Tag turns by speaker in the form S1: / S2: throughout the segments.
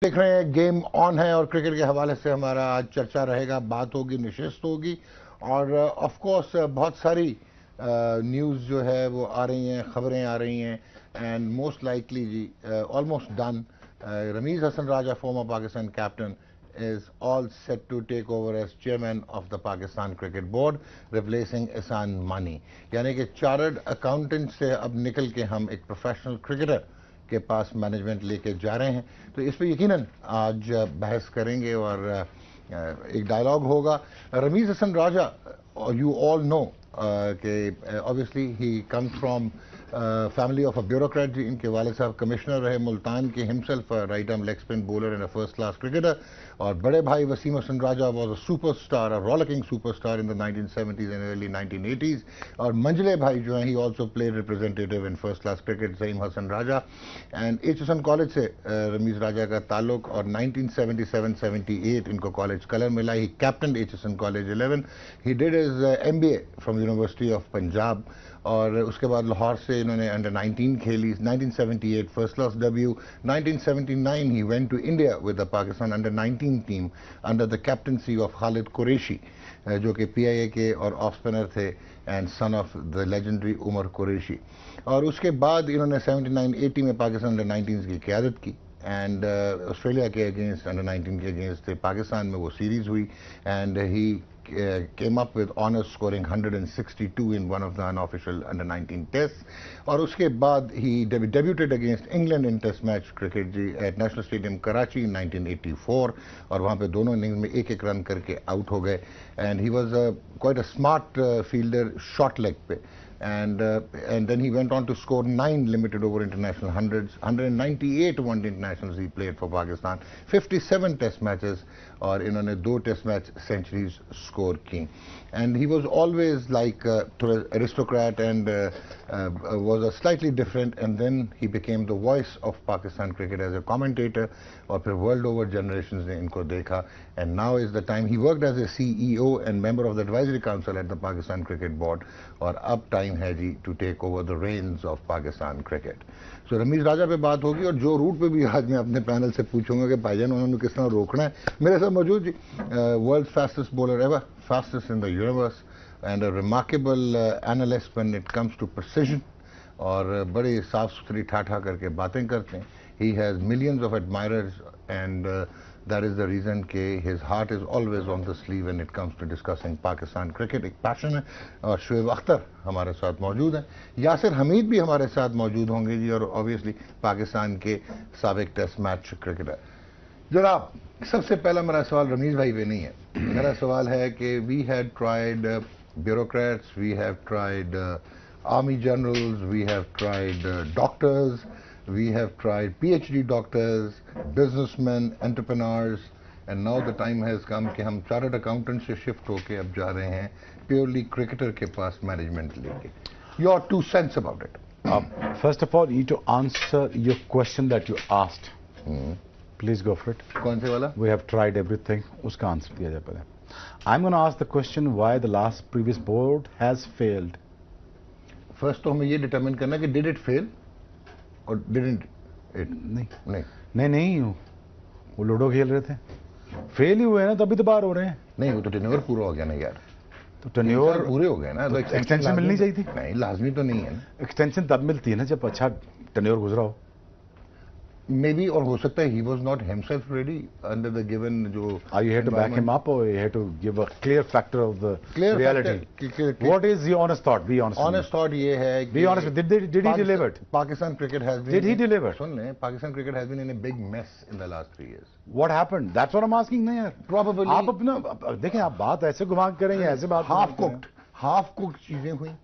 S1: देख रहे हैं गेम ऑन है और क्रिकेट के हवाले से हमारा आज चर्चा रहेगा, बात होगी, निशिस्त होगी और ऑफ कोर्स बहुत सारी न्यूज़ जो है वो आ रही हैं, खबरें आ रही हैं एंड मोस्ट लाइकली जी almost done Ramiz Hasan Raja former Pakistan captain is all set to take over as chairman of the Pakistan Cricket Board, replacing Ihsan Mani. यानी कि चार्टर्ड अकाउंटेंट से अब निकल के हम एक प्रोफेशनल क्रिकेटर के पास मैनेजमेंट लेके जा रहे हैं, तो इस पर यकीनन आज बहस करेंगे और एक डायलॉग होगा. Rameez Hasan Raja, you all know कि obviously he comes from family of a bureaucrat जी. इनके वालिद साहब कमिश्नर रहे मुल्तान के, himself right arm leg spin bowler and a first class cricketer. और बड़े भाई Waseem Hasan Raja was a superstar, a rollicking superstar in the 1970s and early 1980s. और मंजले भाई जो हैं, he also played representative in first class cricket, ज़हीम Hasan Raja. And H Hasan college से रमीज़ राजा का ताल्लुक, और 1977-78 इनको कॉलेज कलर मिला. He captain H Hasan college 11. He did his MBA from university of Punjab और उसके बाद लाहौर से इन्होंने अंडर 19 खेली. 1978 first class debut. 1979 he went to India with the Pakistan under 19 team under the captaincy of Khalid Qureshi, जो कि PIA के और ऑफ स्पिनर थे and son of the legendary Umar Qureshi. और उसके बाद इन्होंने 79-80 में पाकिस्तान अंडर 19 की क़यादत की एंड ऑस्ट्रेलिया के अगेंस्ट, अंडर 19 के अगेंस्ट थे. पाकिस्तान में वो सीरीज़ हुई and he came up with honors, scoring 162 in one of the unofficial under 19 tests. और उसके बाद he debuted against England in test match cricket ji at National Stadium Karachi in 1984 और वहाँ पे दोनों इनिंग्स में एक एक रन करके आउट हो गए. and he was quite a smart fielder short leg पे. And then he went on to score 9 limited over international hundreds, 198 one-day internationals he played for Pakistan, 57 test matches और इन्होंने 2 test match centuries score की. And he was always like aristocrat and was a slightly different, and then he became the voice of Pakistan cricket as a commentator और फिर world over generations ने इनको देखा. And now is the time. He worked as a CEO and member of the advisory council at the Pakistan Cricket Board और अब time है जी to take over the reins of Pakistan cricket. So Ramiz राजा पे बात होगी और जो root पे भी आज मैं अपने पैनल से पूछूंगा कि भाईजान उन्होंने किस तरह रोकना है. मेरे साथ मौजूद जी world fastest bowler ever, fastest in the universe and a remarkable analyst when it comes to precision और बड़े साफ सुथरी ठाठा करके बातें करते हैं. He has millions of admirers and that is the reason कि his heart is always on the sleeve when it comes to discussing Pakistan cricket. एक पैशन है. और शुएब अख्तर हमारे साथ मौजूद हैं. यासिर हमीद भी हमारे साथ मौजूद होंगे जी और ऑब्वियसली पाकिस्तान के साबिक टेस्ट मैच क्रिकेटर. जनाब, सबसे पहला मेरा सवाल रमीज़ भाई पे नहीं है. मेरा सवाल है कि we had tried bureaucrats, we have tried army generals, we have tried doctors, we have tried PhD doctors, businessmen, entrepreneurs, and now the time has come कि हम चार्टर्ड अकाउंटेंट से शिफ्ट होके अब जा रहे हैं प्योरली क्रिकेटर के पास management लेके. Your 2 cents about it.
S2: First of all, you need to answer your question that you asked. Please go for it.
S1: कौन से वाला?
S2: We have tried everything. उसका आंसर दिया जाए पहले. I'm going to ask the question why the last previous board has failed.
S1: First तो हमें ये डिटरमिन करना कि did it fail or didn't it?
S2: नहीं वो लूडो खेल रहे थे. फेल ही हुए ना, तभी तो बाहर हो रहे हैं.
S1: नहीं, वो तो टेन्योर पूरा हो गया ना यार.
S2: तो टेन्योर
S1: पूरे हो गए ना, तो
S2: एक्सटेंशन मिलनी चाहिए थी.
S1: नहीं, लाजमी तो नहीं है ना.
S2: एक्सटेंशन तब मिलती है ना जब अच्छा टेन्योर गुजरा हो.
S1: Maybe और हो सकता है he was not himself ready under the given जो.
S2: Are you here to back him up or are you here to give a clear factor of the reality? What is your honest thought? Be honest.
S1: Honest thought ये है.
S2: Be honest. Did he deliver?
S1: Pakistan cricket has been.
S2: Did he deliver?
S1: सुन ले, Pakistan cricket has been in a big mess in the last 3 years.
S2: What happened? That's what I'm asking ना यार.
S1: Probably.
S2: आप अपना देखें, आप बात ऐसे घुमा करेंगे, ऐसे बात.
S1: half cooked चीजें हुई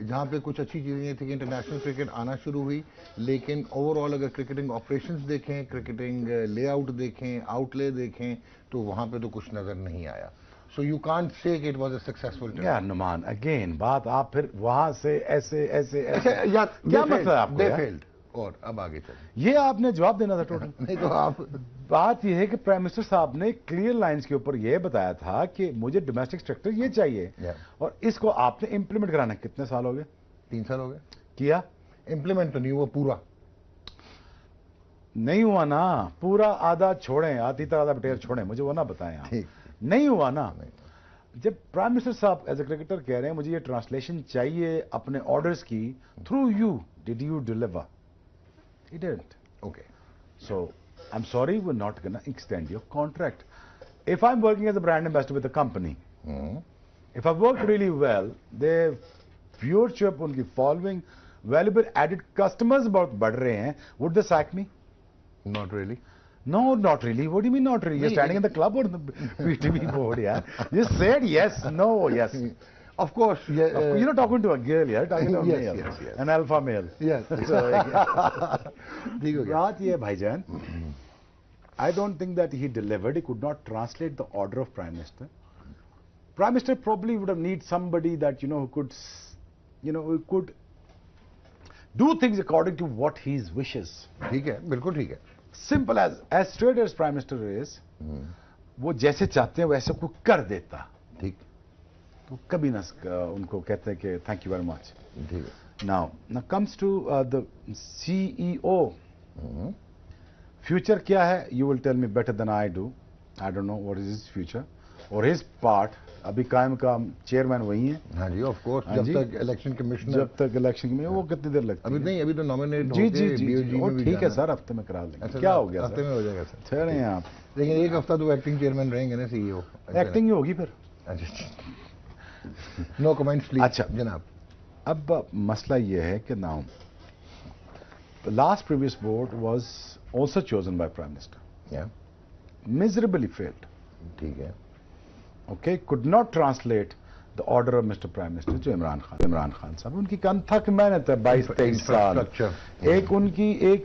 S1: जहाँ पे कुछ अच्छी चीज़ें थी कि इंटरनेशनल क्रिकेट आना शुरू हुई, लेकिन ओवरऑल अगर क्रिकेटिंग ऑपरेशंस देखें, क्रिकेटिंग लेआउट देखें, आउटले देखें, तो वहाँ पे तो कुछ नज़र नहीं आया. सो यू कांट से कि इट वाज अ सक्सेसफुल.
S2: यार नुमान, अगेन बात आप फिर वहाँ से ऐसे
S1: क्या मतलब आपको? They failed. और अब आगे चलें.
S2: ये आपने जवाब देना था टोटल.
S1: नहीं तो आप,
S2: बात यह है कि प्राइम मिनिस्टर साहब ने क्लियर लाइंस के ऊपर यह बताया था कि मुझे डोमेस्टिक स्ट्रक्चर ये चाहिए और इसको आपने इंप्लीमेंट कराना. कितने साल हो गए?
S1: 3 साल हो गए.
S2: किया?
S1: इंप्लीमेंट तो नहीं हुआ पूरा.
S2: नहीं हुआ ना, पूरा आधा छोड़ें, आधी तरह आधा पटेल छोड़ें, मुझे वो ना बताएं आप। नहीं हुआ ना। जब प्राइम मिनिस्टर साहब एज ए क्रिकेटर कह रहे हैं मुझे ये ट्रांसलेशन चाहिए अपने ऑर्डर्स की, through you did you deliver? He didn't.
S1: Okay,
S2: so I am sorry, we are not gonna extend your contract. If I'm working as a brand ambassador with a company, if I work really well, their viewership, उनकी following, valuable added customers बहुत बढ़ रहे हैं, would they sack me?
S1: not really.
S2: No, not really. What do you mean not really? You're standing in the club or the PTV board, yeah? You said yes, no, yes.
S1: Of course, yeah,
S2: You're not talking to a girl, yeah? Talking to a
S1: yes,
S2: male,
S1: yes.
S2: an alpha male.
S1: yes. ठीक हो गया.
S2: बात ये है भाईजान, I don't think that he delivered. He could not translate the order of Prime Minister. Prime Minister probably would have need somebody that, who could, who could do things according to what his wishes.
S1: ठीक है, बिल्कुल ठीक है.
S2: Simple as straight as Prime Minister is, वो जैसे चाहते हैं वैसे को कर देता.
S1: ठीक.
S2: तो कभी ना उनको कहते हैं कि thank you very much.
S1: ठीक है.
S2: Now comes to the CEO. Future क्या है? You will tell me better than I do. I don't know what is his future or his part. अभी कायम का चेयरमैन वही है.
S1: हाँ जी, ऑफ कोर्स. जब तक इलेक्शन कमिश्नर,
S2: जब तक इलेक्शन में वो कितनी देर लगती है?
S1: अभी नहीं, अभी तो नॉमिनेट
S2: जी जी जी, ठीक है सर, हफ्ते में करा लेंगे. क्या हो गया?
S1: हफ्ते में हो जाएगा सर.
S2: ठहरे हैं आप.
S1: लेकिन एक हफ्ता तो एक्टिंग चेयरमैन रहेंगे ना, सीईओ.
S2: एक्टिंग ही होगी फिर.
S1: No comments please.
S2: अच्छा
S1: जनाब,
S2: अब मसला ये है कि now the last previous board was also chosen by Prime Minister.
S1: Yeah.
S2: Miserably failed.
S1: ठीक है.
S2: Okay, could not translate the order of Mr. Prime Minister जो इमरान खान साहब, उनकी अनथक मेहनत है 22-23 साल. एक उनकी एक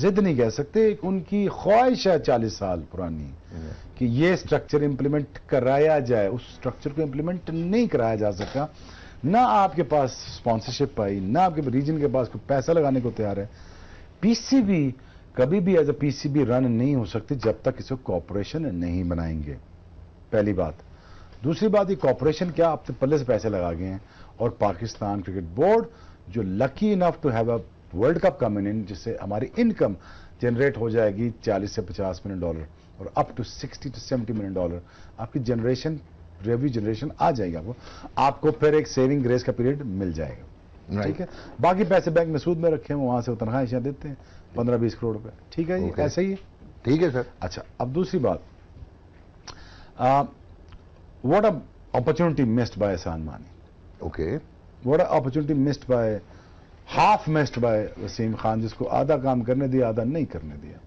S2: जिद नहीं कह सकते, एक उनकी ख्वाहिश है 40 साल पुरानी कि ये स्ट्रक्चर इंप्लीमेंट कराया जाए. उस स्ट्रक्चर को इंप्लीमेंट नहीं कराया जा सका. ना आपके पास स्पॉन्सरशिप आई, ना आपके रीजन के पास कोई पैसा लगाने को तैयार है. पीसीबी कभी भी एज अ पीसीबी रन नहीं हो सकती जब तक इसे कॉर्पोरेशन नहीं बनाएंगे. पहली बात. दूसरी बात, ये कॉर्पोरेशन क्या अपने पल्ले से पैसे लगा गए हैं, और पाकिस्तान क्रिकेट बोर्ड जो lucky enough to have a world cup coming in, जिससे हमारी इनकम जनरेट हो जाएगी 40 से 50 मिलियन डॉलर और up to 60 to 70 million dollar, आपकी जनरेशन, रेवेन्यू जनरेशन आ जाएगी. आपको फिर एक सेविंग ग्रेस का पीरियड मिल जाएगा. ठीक है. बाकी पैसे बैंक में सूद में रखे हैं, वहां से तनख्वाहियां देते हैं 15-20 करोड़ रुपए. ठीक है जी, ऐसा ही है.
S1: ठीक है सर.
S2: अच्छा, अब दूसरी बात, what a opportunity missed by Ehsan Mani.
S1: Okay.
S2: What a opportunity missed by, half missed by Wasim Khan, जिसको आधा काम करने दिया, आधा नहीं करने दिया.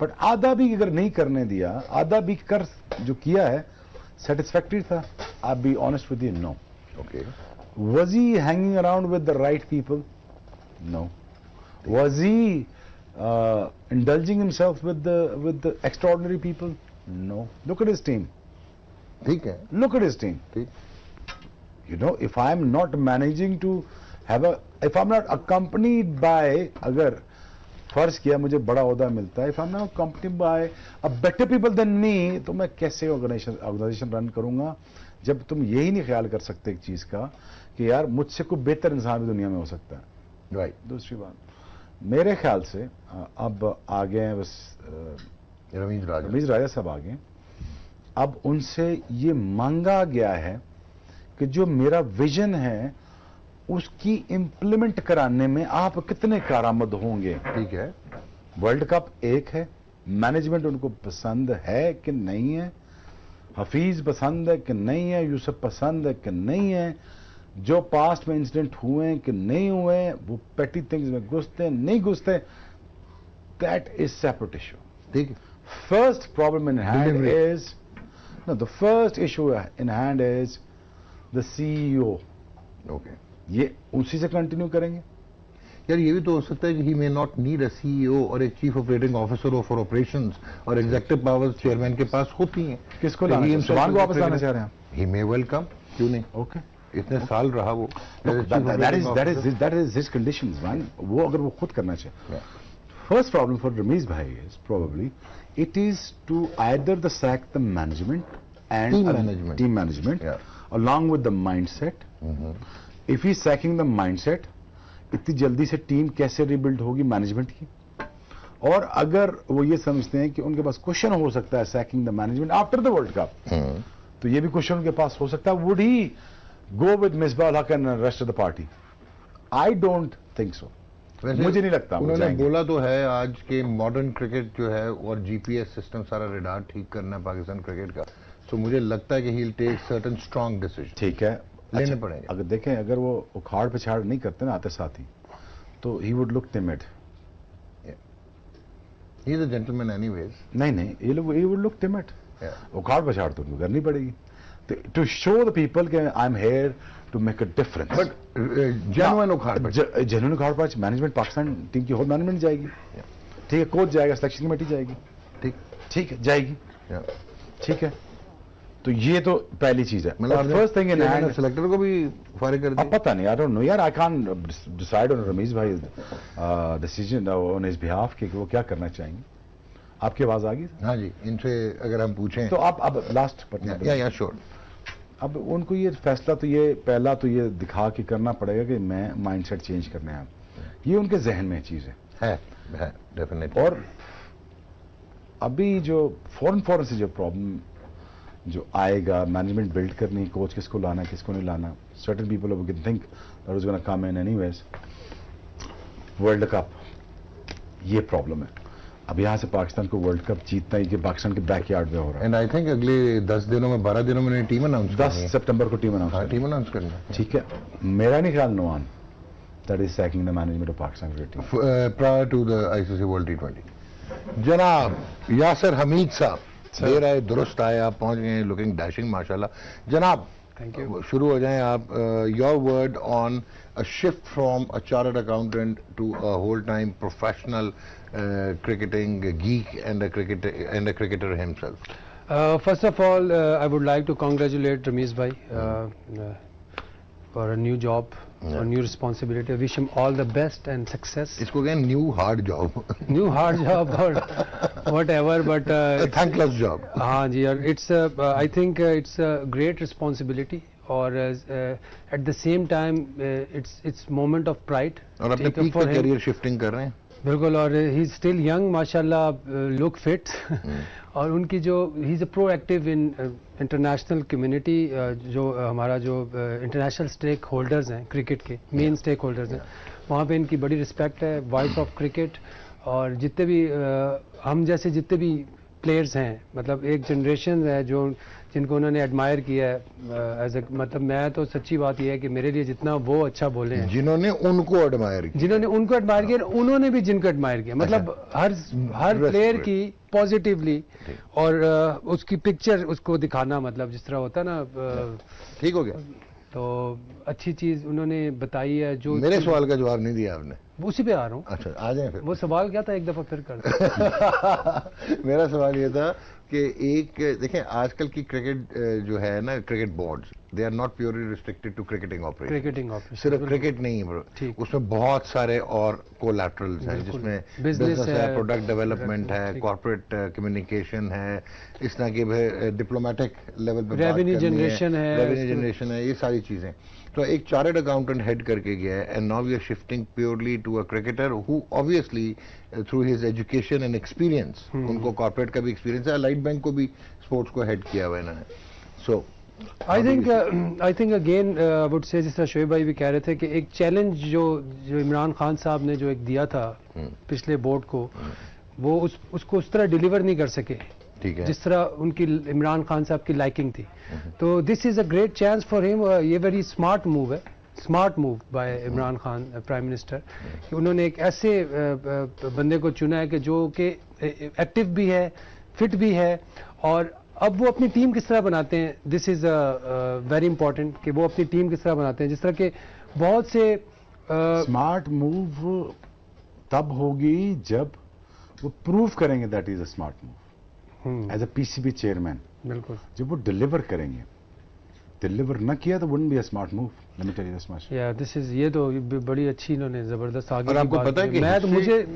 S2: बट आधा भी अगर नहीं करने दिया, आधा भी कर जो किया है satisfactory था. I'll be honest with you, no.
S1: Okay.
S2: Was he hanging around with the right people? No. Was he indulging himself with the extraordinary people? No. Look at his team.
S1: ठीक है.
S2: Look at his team.
S1: ठीक.
S2: If I'm not managing to have if I'm not accompanied by, अगर फर्ज किया मुझे बड़ा ओहदा मिलता है, if I am not accompanied by a better people than me, तो मैं कैसे ऑर्गेनाइजेशन रन करूंगा जब तुम यही नहीं ख्याल कर सकते एक चीज का कि यार मुझसे कोई बेहतर इंसान भी दुनिया में हो सकता है.
S1: राइट.
S2: दूसरी बात, मेरे ख्याल से अब आ गए हैं बस रमीज राजा साहब आ गए. अब उनसे ये मांगा गया है कि जो मेरा विजन है उसकी इंप्लीमेंट कराने में आप कितने कारआमद होंगे.
S1: ठीक है.
S2: वर्ल्ड कप एक है, मैनेजमेंट उनको पसंद है कि नहीं है, हफीज पसंद है कि नहीं है, यूसुफ पसंद है कि नहीं है, जो पास्ट में इंसिडेंट हुए हैं कि नहीं हुए, वो पेटी थिंग्स में घुसते नहीं घुसते, दैट इज सेपरेट इशू.
S1: ठीक है.
S2: First problem in hand is, no, the first issue in hand is the CEO.
S1: Okay.
S2: ये उसी से कंटिन्यू करेंगे.
S1: यार ये भी तो हो सकता है कि he may not need a CEO और एक chief operating officer for operations, और एग्जीक्यूटिव पावर्स चेयरमैन के पास होती हैं.
S2: किसको लाना, सुभान को वापस लाना चाह रहे हैं?
S1: ही मे वेलकम, क्यों नहीं.
S2: ओके.
S1: इतने साल रहा वो.
S2: That is his conditions man. वो अगर वो खुद करना चाहिए. फर्स्ट प्रॉब्लम फॉर रमीज भाई is probably it is to either the sack the management and team management along with the mindset. If he's sacking the mindset, इतनी जल्दी से टीम कैसे रिबिल्ड होगी मैनेजमेंट की, और अगर वो ये समझते हैं कि उनके पास क्वेश्चन हो सकता है sacking the management after the world cup, तो ये भी क्वेश्चन उनके पास हो सकता है, would he go with Misbah ul Haq and rest of the party? I don't think so. मुझे नहीं लगता।
S1: उन्होंने बोला तो है आज के मॉडर्न क्रिकेट जो है और जीपीएस सिस्टम सारा रेडार ठीक करना है पाकिस्तान क्रिकेट का, तो मुझे लगता है कि he will take certain strong decision.
S2: ठीक है,
S1: लेने पड़ेंगे।
S2: अगर देखें, अगर वो उखाड़ पिछाड़ नहीं करते ना आते साथ ही, तो he would look timid.
S1: He is a gentleman anyways.
S2: नहीं, he would look timid। उखाड़ पछाड़ तो उनको करनी पड़ेगी टू शो द पीपल कि I am here to make a difference.
S1: But genuine उखाड़
S2: जेन्युइन उखाड़ पछ मैनेजमेंट, पाकिस्तान टीम की होल मैनेजमेंट जाएगी, ठीक है, कोच जाएगा, सिलेक्शन कमेटी जाएगी, ठीक है, जाएगी, ठीक है। तो ये तो पहली चीज है। First thing in hand,
S1: selector को भी फारिग कर दिया।
S2: पता नहीं, आई डोंट नो यार, I can't decide on Ramiz भाई डिसीजन ऑन हिज बिहाफ कि वो क्या करना चाहेंगे। आपकी आवाज आ गई?
S1: हाँ जी, इनसे अगर हम पूछें
S2: तो आप अब लास्ट
S1: या श्योर,
S2: अब उनको ये फैसला तो ये पहला तो ये दिखा के करना पड़ेगा कि मैं माइंडसेट चेंज करने हैं, ये उनके जहन में चीज है
S1: डेफिनेटली।
S2: और अभी जो फौरन से जो प्रॉब्लम जो आएगा, मैनेजमेंट बिल्ड करनी, कोच किसको लाना किसको नहीं लाना, certain people can think that was gonna come in anyways, world cup, ये प्रॉब्लम है। अब यहां से पाकिस्तान को वर्ल्ड कप जीतना ही कि पाकिस्तान के बैकयार्ड में हो रहा है।
S1: एंड आई थिंक अगले 10 दिनों में 12 दिनों में टीम अनाउंस
S2: 10 सितंबर को टीम अनाउंस
S1: करनी है।
S2: ठीक है, मेरा नहीं ख्याल no one that is sacking the management of Pakistan cricket team
S1: prior to the ICC world T20। जनाब यासिर हमीद साहब, देर आए दुरुस्त आए, आप पहुंच गए, लुकिंग डैशिंग माशाल्लाह। जनाब
S3: थैंक यू,
S1: शुरू हो जाएं आप। Your word on a shift from a chartered accountant to a whole-time professional cricketing geek and a cricketer himself.
S3: first of all I would like to congratulate Ramesh bhai for a new job, for new responsibility. I wish him all the best and success.
S1: इसको कहते हैं new hard job.
S3: New hard job or whatever, but
S1: a thankless job.
S3: हाँ जी, और it's I think it's a great responsibility और at the same time it's moment of pride।
S1: और अपने peak पे career shifting कर रहे हैं।
S3: बिल्कुल, और ही इज स्टिल यंग माशाल्लाह, लुक फिट और उनकी जो he is a proactive in international community, जो हमारा जो इंटरनेशनल स्टेक होल्डर्स हैं क्रिकेट के, मेन स्टेक होल्डर्स हैं, वहाँ पे इनकी बड़ी रिस्पेक्ट है, वॉइस ऑफ क्रिकेट। और जितने भी हम जैसे जितने भी प्लेयर्स हैं, मतलब एक जनरेशन है जो जिनको उन्होंने एडमायर किया है एज ए, मतलब मैं तो सच्ची बात यह है कि मेरे लिए जितना वो अच्छा बोले हैं,
S1: जिन्होंने उनको एडमायर
S3: किया, उन्होंने भी जिनको एडमायर किया, मतलब हर प्लेयर की पॉजिटिवली और उसकी पिक्चर उसको दिखाना, मतलब जिस तरह होता है ना। ठीक हो गया, तो अच्छी चीज उन्होंने बताई है। जो
S1: मेरे सवाल का जवाब नहीं दिया आपने,
S3: उसी पे आ रहा हूँ।
S1: अच्छा, आ जाए फिर।
S3: वो सवाल क्या था, एक दफा फिर कर।
S1: मेरा सवाल ये था कि एक देखें, आजकल की क्रिकेट जो है ना, cricket boards, they are not purely restricted to cricketing operation. सिर्फ क्रिकेट नहीं है, उसमें बहुत सारे और कोलैटरल्स हैं, जिसमें बिजनेस है, प्रोडक्ट डेवलपमेंट है, कॉर्पोरेट कम्युनिकेशन है, इस तरह के डिप्लोमेटिक लेवल पे
S3: रेवेन्यू जनरेशन
S1: है, ये सारी चीजें। तो एक चार्टर्ड अकाउंटेंट हेड करके गया है, and now we are shifting purely to a cricketer who obviously through his education and experience, उनको कॉर्पोरेट का भी एक्सपीरियंस है, लाइट बैंक को भी स्पोर्ट्स को हेड किया हुआ है। So
S3: I think again would say, जिस तरह शोएब भाई भी कह रहे थे कि एक चैलेंज जो इमरान खान साहब ने जो एक दिया था पिछले बोर्ड को, वो उसको उस तरह डिलीवर नहीं कर सके,
S1: ठीक है, जिस
S3: तरह उनकी इमरान खान साहब की लाइकिंग थी। तो this is a great chance for him. ये वेरी स्मार्ट मूव है, smart move by Imran Khan prime minister, कि उन्होंने एक ऐसे बंदे को चुना है कि जो कि एक्टिव भी है, फिट भी है, और अब वो अपनी टीम किस तरह बनाते हैं, दिस इज वेरी इंपॉर्टेंट, कि वो अपनी टीम किस तरह बनाते हैं। जिस तरह के बहुत से
S2: स्मार्ट मूव तब होगी जब वो प्रूव करेंगे that is a smart move as a PCB chairman.
S3: बिल्कुल,
S2: जब वो डिलीवर करेंगे, डिलीवर न किया तो wouldn't be a smart move. Let me tell you this much.
S3: या दिस इज, ये तो बड़ी अच्छी इन्होंने जबरदस्त आगे।
S1: और आपको पता है कि
S3: मैं तो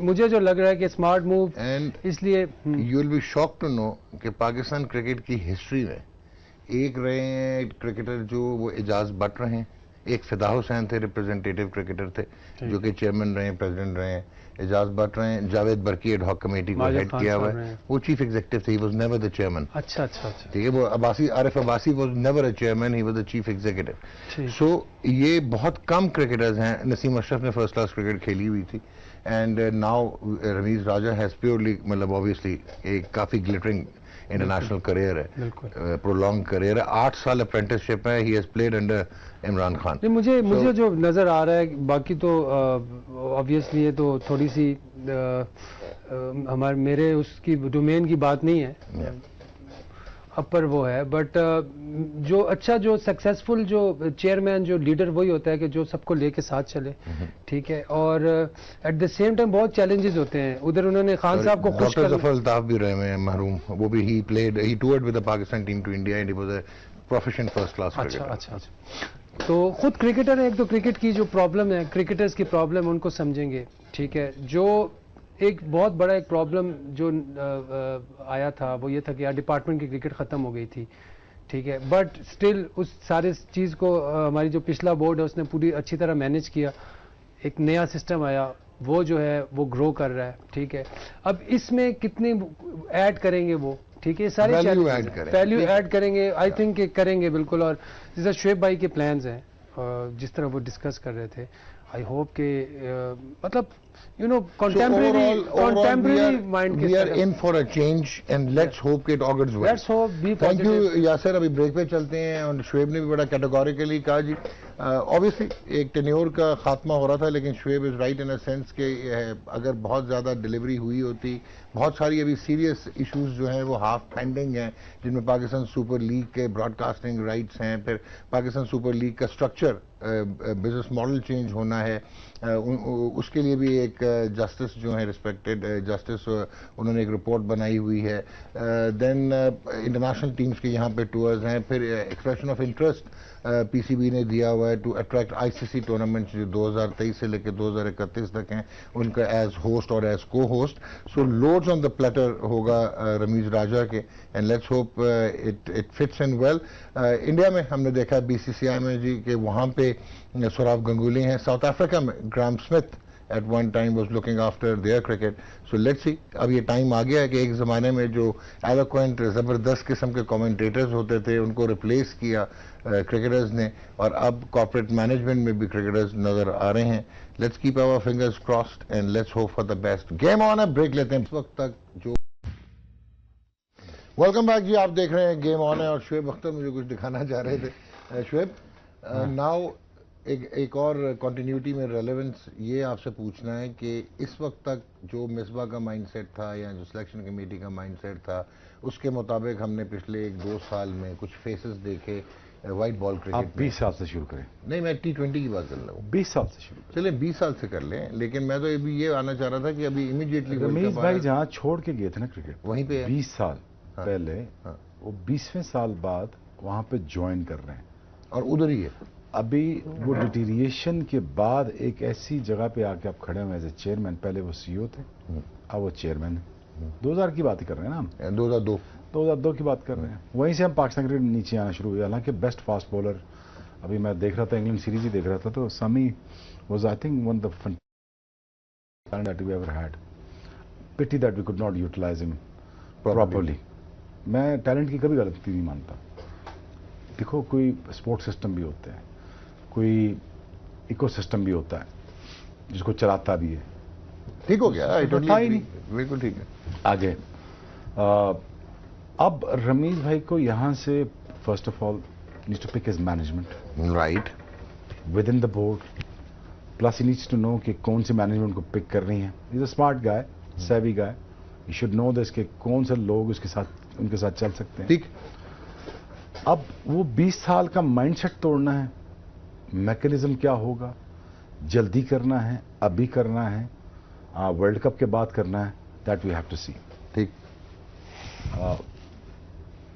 S3: मुझे जो लग रहा है कि स्मार्ट मूव, इसलिए
S1: you will be shocked to know कि पाकिस्तान क्रिकेट की हिस्ट्री में एक रहे हैं क्रिकेटर जो वो एजाज बट रहे हैं, एक फिदा हुसैन थे, रिप्रेजेंटेटिव क्रिकेटर थे, जो कि चेयरमैन रहे, प्रेसिडेंट रहे, एजाज भट्ट रहे हैं, जावेद बरकी एडहॉक कमेटी को हेड किया हुआ है, वो चीफ एग्जीक्यूटिव थे, he was never the chairman.
S3: अच्छा अच्छा अच्छा,
S1: ठीक है, वो Abbasi, Arif Abbasi was never a chairman, he was the chief executive. So ये बहुत कम क्रिकेटर्स हैं। नसीम अशरफ ने फर्स्ट क्लास क्रिकेट खेली हुई थी, and now Rameez Raja has purely, मतलब ऑब्वियसली एक काफी ग्लिटरिंग इंटरनेशनल करियर है, प्रोलॉन्ग करियर है, 8 साल अप्रेंटिसशिप है, he has played under Imran Khan.
S3: मुझे जो नजर आ रहा है, बाकी तो ऑब्वियसली ये तो थोड़ी सी हमारे मेरे उसकी डोमेन की बात नहीं है, अपर वो है, बट जो अच्छा, जो सक्सेसफुल जो चेयरमैन, जो लीडर वही होता है कि जो सबको लेके साथ चले, ठीक है। और एट द सेम टाइम बहुत चैलेंजेस होते हैं उधर। उन्होंने खान साहब को खुश
S1: डॉक्टर जफर अल्ताफ भी रहे हैं महरूम, वो भी he toured with the Pakistan team to India and he was a professional first class cricketer.
S3: अच्छा। तो खुद क्रिकेटर है, एक तो क्रिकेट की जो प्रॉब्लम है, क्रिकेटर्स की प्रॉब्लम उनको समझेंगे, ठीक है। जो एक बहुत बड़ा एक प्रॉब्लम जो आया था वो ये था कि यार डिपार्टमेंट की क्रिकेट ख़त्म हो गई थी, ठीक है, बट स्टिल उस सारे चीज़ को हमारी जो पिछला बोर्ड है उसने पूरी अच्छी तरह मैनेज किया। एक नया सिस्टम आया, वो जो है वो ग्रो कर रहा है, ठीक है। अब इसमें कितने ऐड करेंगे वो, ठीक है, सारे वैल्यू ऐड करेंगे, आई थिंक करेंगे बिल्कुल। और जैसे शुएब भाई के प्लान्स हैं, जिस तरह वो डिस्कस कर रहे थे, आई होप के मतलब contemporary mind
S1: we are in for a change and let's hope it augurs well.
S3: Let's hope, be
S1: Thank
S3: positive.
S1: you यासर। अभी ब्रेक पे चलते हैं, और शुएब ने भी बड़ा कैटेगोरिकली कहा जी, ऑब्वियसली एक टेन्योर का खात्मा हो रहा था, लेकिन Shoaib is right in a sense कि अगर बहुत ज़्यादा डिलीवरी हुई होती, बहुत सारी अभी सीरियस इश्यूज जो हैं वो हाफ पेंडिंग हैं, जिनमें पाकिस्तान सुपर लीग के ब्रॉडकास्टिंग राइट्स हैं, फिर पाकिस्तान सुपर लीग का स्ट्रक्चर, बिजनेस मॉडल चेंज होना है, उसके लिए भी एक जस्टिस जो है, रिस्पेक्टेड जस्टिस, उन्होंने एक रिपोर्ट बनाई हुई है। देन इंटरनेशनल टीम्स के यहाँ पे टूर्स हैं, फिर एक्सप्रेशन ऑफ इंटरेस्ट पीसीबी ने दिया हुआ है टू अट्रैक्ट आईसीसी टूर्नामेंट्स जो 2023 से लेकर 2031 तक हैं, उनका एज होस्ट और एज को host. So loads on the platter होगा रमीज राजा के, and let's hope it fits in well. India में हमने देखा बीसीसीआई में जी कि वहाँ पे सौरव गंगुली हैं, साउथ अफ्रीका में Graham Smith at one time was looking after their cricket. So let's see, अब ये टाइम आ गया है कि एक ज़माने में जो एलोक्वेंट ज़बरदस्त किस्म के कमेंटेटर्स होते थे उनको रिप्लेस किया क्रिकेटर्स ने, और अब कॉर्पोरेट मैनेजमेंट में भी क्रिकेटर्स नज़र आ रहे हैं। Let's keep our fingers crossed and let's hope for the best. Game on है, ब्रेक लेते हैं इस वक्त तक। जो वेलकम बैक जी, आप देख रहे हैं गेम ऑन है, और शुएब अख्तर मुझे कुछ दिखाना चाह रहे थे। शुएब, नाउ एक और कंटिन्यूटी में रेलेवेंस ये आपसे पूछना है कि इस वक्त तक जो मिसबा का माइंडसेट था या जो सिलेक्शन कमेटी का माइंडसेट था, उसके मुताबिक हमने पिछले 1-2 साल में कुछ फेसेस देखे वाइट बॉल क्रिकेट।
S2: आप 20 साल से शुरू करें।
S1: नहीं, मैं T20 की बात कर रहा हूँ।
S2: 20 साल से शुरू करें।
S1: चलिए 20 साल से कर लें, लेकिन मैं तो अभी ये आना चाह रहा था कि अभी इमीडिएटली
S2: रमीज भाई जहाँ छोड़ के गए थे ना क्रिकेट,
S1: वहीं पे
S2: 20 साल पहले, वो 20वें साल बाद वहाँ पे ज्वाइन कर रहे हैं, और
S1: उधर ही है
S2: अभी वो डिटीरिएशन के बाद एक ऐसी जगह पे आके आप खड़े हुए एज ए चेयरमैन। पहले वो सीईओ थे, अब वो चेयरमैन है। 2000 की बात ही कर रहे हैं ना हम, 2002 की बात कर रहे हैं। वहीं से हम पाकिस्तान क्रिकेट नीचे आना शुरू हुए। हालांकि बेस्ट फास्ट बॉलर, अभी मैं देख रहा था इंग्लैंड सीरीज ही देख रहा था, तो Sami was I think one the fantastic that we ever had. Pity that we could not utilise him properly. मैं टैलेंट की कभी गलती नहीं मानता। देखो, कोई स्पोर्ट्स सिस्टम भी होते हैं, कोई इकोसिस्टम भी होता है जिसको चलाता भी है।
S1: ठीक हो गया,
S2: नहीं,
S1: बिल्कुल ठीक है।
S2: आगे अब रमीज भाई को यहां से first of all needs to pick his management
S1: right
S2: within the board, plus he needs to know कि कौन सी मैनेजमेंट को पिक कर रही है। इज अ स्मार्ट गाय, सेवी गाय, यू शुड नो दिस कि कौन से लोग उनके साथ चल सकते हैं।
S1: ठीक,
S2: अब वो 20 साल का माइंडसेट तोड़ना है, मैकेनिज्म क्या होगा, जल्दी करना है, अभी करना है, वर्ल्ड कप के बाद करना है, that we have to see.
S1: ठीक,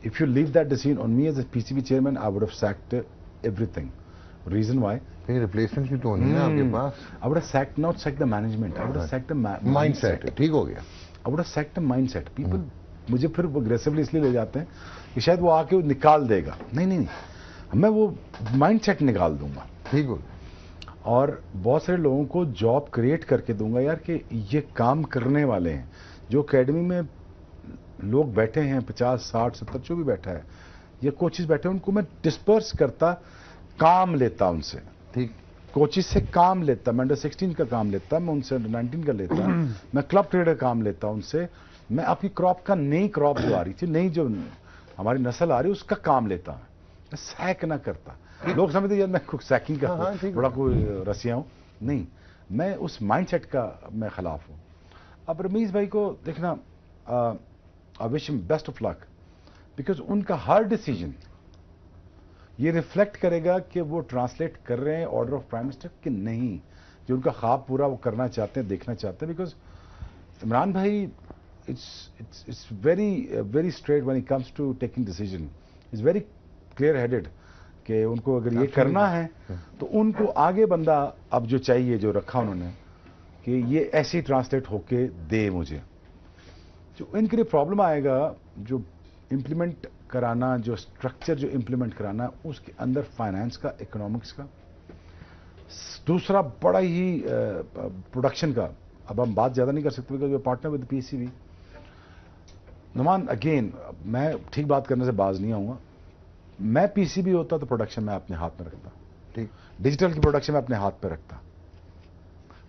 S2: if you leave that decision on me as a PCB chairman, I would have sacked everything. Reason why,
S1: replacement भी तो होनी है ना आपके पास।
S2: I would have sacked, not sacked the management, I would have sacked the
S1: mindset. ठीक हो गया,
S2: I would have sacked the mindset. People मुझे फिर अग्रेसिवली इसलिए ले जाते हैं कि शायद वो आके निकाल देगा। नहीं, मैं वो माइंडसेट निकाल दूंगा।
S1: ठीक हो।
S2: और बहुत सारे लोगों को जॉब क्रिएट करके दूंगा यार कि ये काम करने वाले हैं। जो एकेडमी में लोग बैठे हैं 50, 60, 70 जो भी बैठा है, ये कोचेस बैठे हैं, उनको मैं डिस्पर्स करता, काम लेता उनसे।
S1: ठीक,
S2: कोचेस से काम लेता, मैं अंडर 16 का काम लेता, मैं उनसे अंडर 19 का लेता, मैं क्लब ट्रेडर काम लेता उनसे, मैं आपकी क्रॉप का, नई क्रॉप जो आ रही थी, नई जो हमारी नस्ल आ रही है उसका काम लेता, मैं सैक ना करता। लोग समझते यार मैं सैकिंग का बड़ा कोई रसिया हूं, नहीं, मैं उस माइंडसेट का मैं खिलाफ हूं। अब रमीज भाई को देखना, I wish him best of luck, because उनका हर डिसीजन ये रिफ्लेक्ट करेगा कि वो ट्रांसलेट कर रहे हैं ऑर्डर ऑफ प्राइम मिनिस्टर कि नहीं, जो उनका ख्वाब पूरा वो करना चाहते हैं, देखना चाहते हैं। बिकॉज इमरान भाई it's very straight when it comes to taking decision. He's very clear headed कि उनको अगर ये करना है तो उनको आगे बंदा अब जो चाहिए, जो रखा उन्होंने कि ये ऐसे ही ट्रांसलेट होके दे मुझे। जो इनके लिए प्रॉब्लम आएगा, जो इम्प्लीमेंट कराना, जो स्ट्रक्चर जो इम्प्लीमेंट कराना, उसके अंदर फाइनेंस का, इकोनॉमिक्स का, दूसरा बड़ा ही प्रोडक्शन का। अब हम बात ज्यादा नहीं कर सकते because we partner with PCB. Numan again, मैं ठीक बात करने से बाज नहीं आऊंगा, मैं पीसीबी होता तो प्रोडक्शन मैं अपने हाथ में रखता, ठीक, डिजिटल की प्रोडक्शन में अपने हाथ पे रखता,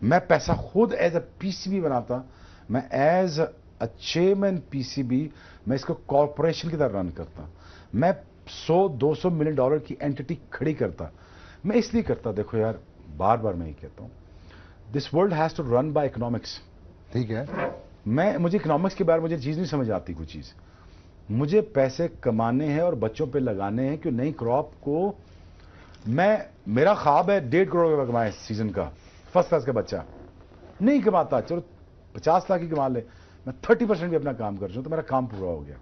S2: मैं पैसा खुद एज अ पीसीबी बनाता, मैं एज अ चेयरमैन पीसीबी मैं इसको कॉर्पोरेशन की तरह रन करता, मैं 100-200 मिलियन डॉलर की एंटिटी खड़ी करता। मैं इसलिए करता, देखो यार बार बार मैं ये कहता हूं, this world has to run by economics, ठीक है। मुझे इकोनॉमिक्स के बारे में मुझे चीज नहीं समझ आती, कोई चीज, मुझे पैसे कमाने हैं और बच्चों पे लगाने हैं कि नई क्रॉप को, मेरा ख्वाब है 1.5 करोड़ रुपए कमाए सीजन का, फर्स्ट क्लास का बच्चा नहीं कमाता, चलो 50 लाख ही कमा ले, मैं 30% भी अपना काम कर रहा हूं तो मेरा काम पूरा हो गया।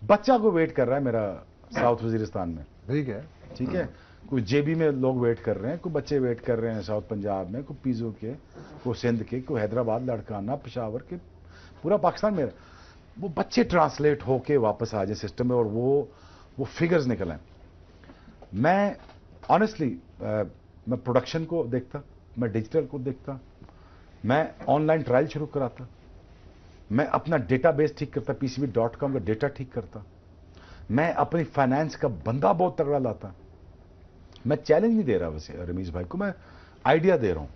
S2: बच्चा को वेट कर रहा है मेरा साउथ वजीरिस्तान में, ठीक है, कोई जेबी में लोग वेट कर रहे हैं, कोई बच्चे वेट कर रहे हैं साउथ पंजाब में, कोई पीजो के, कोई सिंध के, कोई हैदराबाद, लड़काना, पेशावर के, पूरा पाकिस्तान में वो बच्चे ट्रांसलेट होके वापस आ जाए सिस्टम में और वो फिगर्स निकल आए। मैं ऑनेस्टली मैं प्रोडक्शन को देखता, मैं डिजिटल को देखता, मैं ऑनलाइन ट्रायल शुरू कराता, मैं अपना डेटाबेस ठीक करता, pcb.com का डेटा ठीक करता, मैं अपनी फाइनेंस का बंदा बहुत तगड़ा लाता। मैं चैलेंज नहीं दे रहा वैसे रमीज भाई को, मैं आइडिया दे रहा हूं,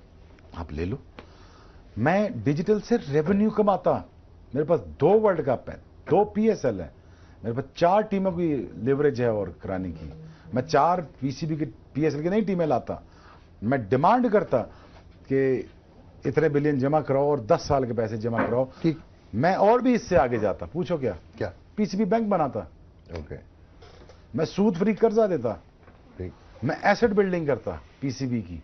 S2: आप ले लो। मैं डिजिटल से रेवेन्यू कमाता, मेरे पास 2 वर्ल्ड कप है, 2 पीएसएल है, मेरे पास 4 टीमों की लिवरेज है और कराने की, मैं 4 पीसीबी की पीएसएल की नई टीमें लाता, मैं डिमांड करता कि इतने बिलियन जमा कराओ और 10 साल के पैसे जमा कराओ, ठीक, मैं और भी इससे आगे जाता, पूछो क्या पीसीबी बैंक बनाता, ओके, मैं सूद फ्री कर्जा देता, ठीक, मैं एसेट बिल्डिंग करता पीसीबी की,